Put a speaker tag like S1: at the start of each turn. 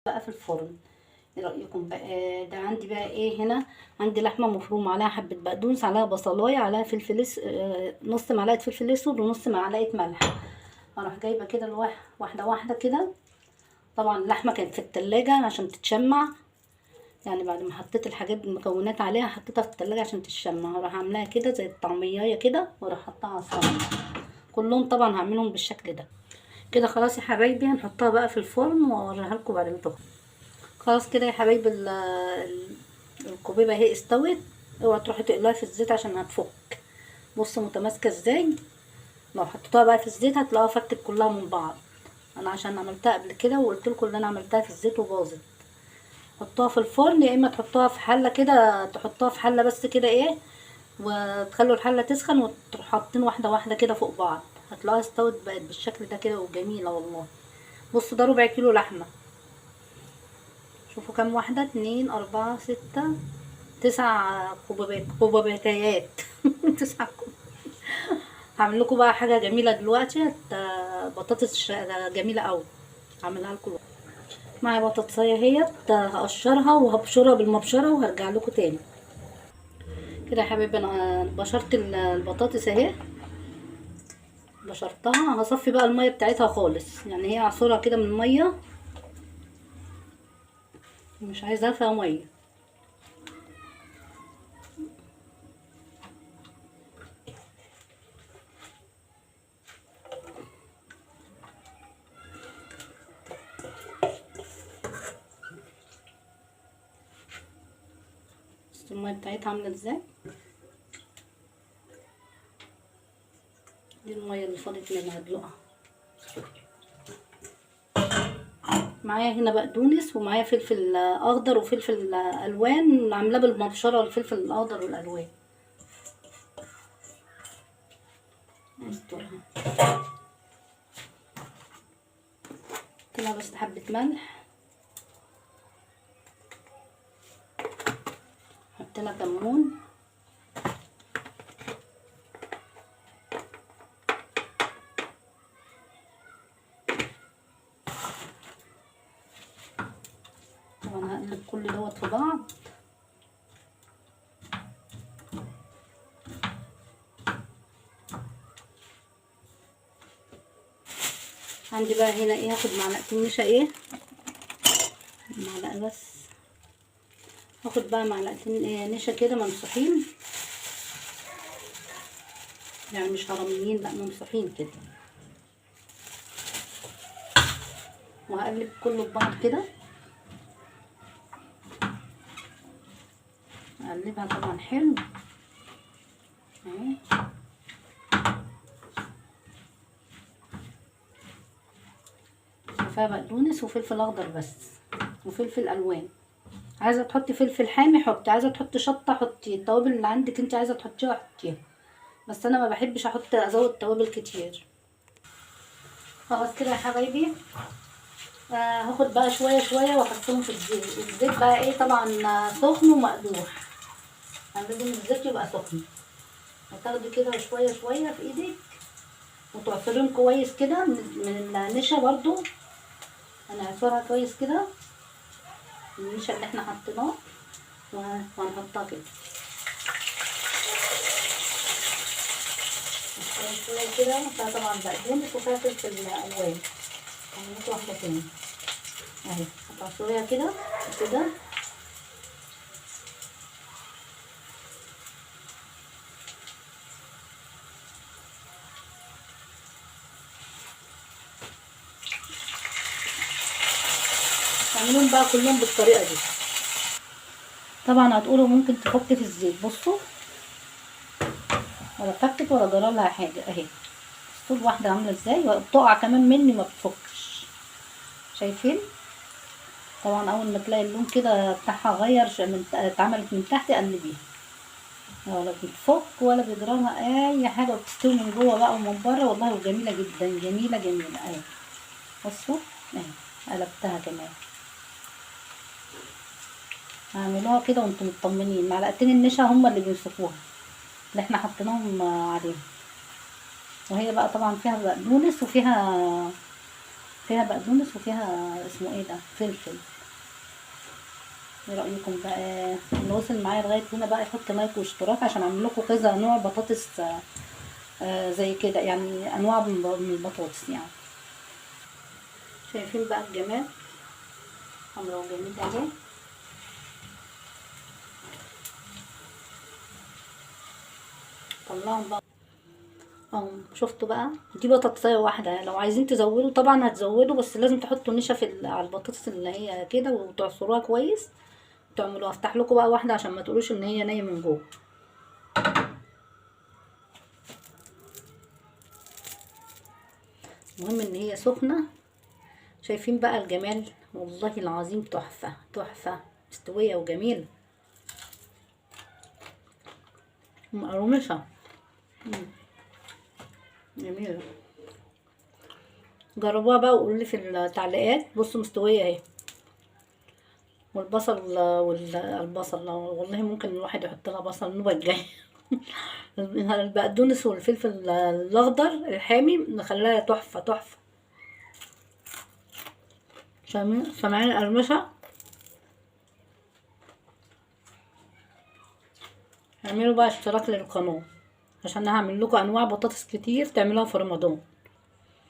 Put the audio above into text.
S1: بقى في الفرن. ايه رايكم بقى؟ ده عندي بقى ايه هنا، عندي لحمه مفرومه عليها حبه بقدونس، عليها بصلايه، عليها فلفل نص معلقه فلفل اسود ونص معلقه ملح. اروح جايبه كده واحده واحده كده. طبعا اللحمه كانت في التلاجة عشان تتشمع، يعني بعد ما حطيت الحاجات المكونات عليها حطيتها في التلاجة عشان تتشمع. هروح عاملاها كده زي الطعمية كده واروح حطها على الصينيه. كلهم طبعا هعملهم بالشكل ده كده. خلاص يا حبايبي، هنحطها بقى في الفرن واوريها لكم بعد ما تخرج. خلاص كده يا حبايبي، الكوبيبه اهي استوت. اوعى تروحي تقلوها في الزيت عشان هتفك. بصوا متماسكه ازاي. لو حطيتوها بقى في الزيت هتلاقوها فكت كلها من بعض. انا عشان عملتها قبل كده وقلت لكم ان انا عملتها في الزيت وباظت. حطوها في الفرن، يا اما تحطوها في حله كده، تحطوها في حله بس كده ايه، وتخلوا الحله تسخن وتروحوا حاطين واحده واحده كده فوق بعض. هتلاقوها استوت بقت بالشكل ده كده وجميله والله. بصوا ده ربع كيلو لحمه. شوفوا كام واحده، 2 4 6 9 كوبايات 9 هعمل لكم بقى حاجه جميله دلوقتي. بطاطس جميله قوي. هعملها لكم معايا بطاطسيه اهي. هقشرها وهبشرها بالمبشره وهرجع لكم تاني. كده يا حبايبي انا بشرت البطاطس اهي. بشرتها. هصفي بقى الميه بتاعتها خالص، يعني هي عصورها كده من الميه، مش عايزاها فيها ميه. بس الميه بتاعتها عامله ازاي. دي الميه اللي فاضت منها هدلقها. معايا هنا بقدونس ومعايا فلفل اخضر وفلفل الوان، عاملاه بالمبشره الفلفل الاخضر والالوان. استرها كده. بس حبه ملح، حطينا كمون، طبعا هقلب كل دوت في بعض. عندي بقى هنا ايه، هاخد معلقتين نشا ايه، معلقه بس. هاخد بقى معلقتين إيه نشا كده ممسوحين، يعني مش هرميين، لا ممسوحين كده. وهقلب كله ببعض كده. اقلبها طبعا حلو اهي. فيها بقدونس وفلفل اخضر بس وفلفل الوان. عايزه تحطي فلفل حامي حطي، عايزه تحطي شطه حطي، التوابل اللي عندك انت عايزه تحطيها حطيها، بس انا ما بحبش ازود توابل كتير. خلاص كده يا حبايبي. هاخد بقى شويه شويه واحطهم في الزيت. الزيت بقى ايه طبعا سخن ومقدوح، يعني لازم الزيت يبقى سخن. هتاخدي كده شويه شويه في ايدك وتعصريهم كويس كده من النشا برضو. هنعصرها كويس كده النشا اللي احنا حطيناه وهنحطها كده شويه كده. فيها طبعا بقدونس وفيها فلفل الوان. هنحط واحده تاني اهي. هتعصريها كده كده. تعملوهم بقى كلهم بالطريقه دي. طبعا هتقولوا ممكن تفك في الزيت. بصوا ولا فكت ولا جرى لها حاجه اهي. طول واحده عامله ازاي، وبتقع كمان مني ما بتفكش. شايفين؟ طبعا اول ما تلاقي اللون كده بتاعها غير اتعملت من تحت قلبيها. ولا بتفك ولا بيجرالها اي حاجه، وبتستوي من جوه بقى ومن بره والله. وجميله جدا، جميله جميله اهي. بصوا اهي قلبتها كمان. اعملوها كده وانتم مطمنين. معلقتين النشا هما اللي بيمسكوها اللي احنا حطيناهم عليها. وهي بقى طبعا فيها بقدونس وفيها بقدونس وفيها اسمه ايه ده، فلفل. ايه رايكم بقى؟ اللي وصل معايا لغايه هنا بقى يحط لايك واشتراك عشان اعمل لكم كذا نوع بطاطس زي كده، يعني انواع من البطاطس يعني. شايفين بقى الجمال، حمرا وجميل اهي. طلعهم بقى اهو، شفتوا بقى؟ دي بطاطسية واحدة، لو عايزين تزودوا طبعا هتزودوا، بس لازم تحطوا نشا على البطاطس اللي هي كده وتعصروها كويس تعملوها. افتح لكم بقى واحدة عشان ما تقولوش ان هي نية من جوه. المهم ان هي سخنة. شايفين بقى الجمال؟ والله العظيم تحفة تحفة، مستوية وجميلة مقرمشة. جميلة. جربوها بقى وقولوا لي في التعليقات. بصوا مستوية اهي. والبصل والله ممكن الواحد يحط لها بصل النوبة الجاي. البقدونس والفلفل الاخضر الحامي نخليها تحفة تحفة. سامعين القرمشة؟ اعملوا بقى اشتراك للقناة عشان هعمل لكم انواع بطاطس كتير تعملوها في رمضان.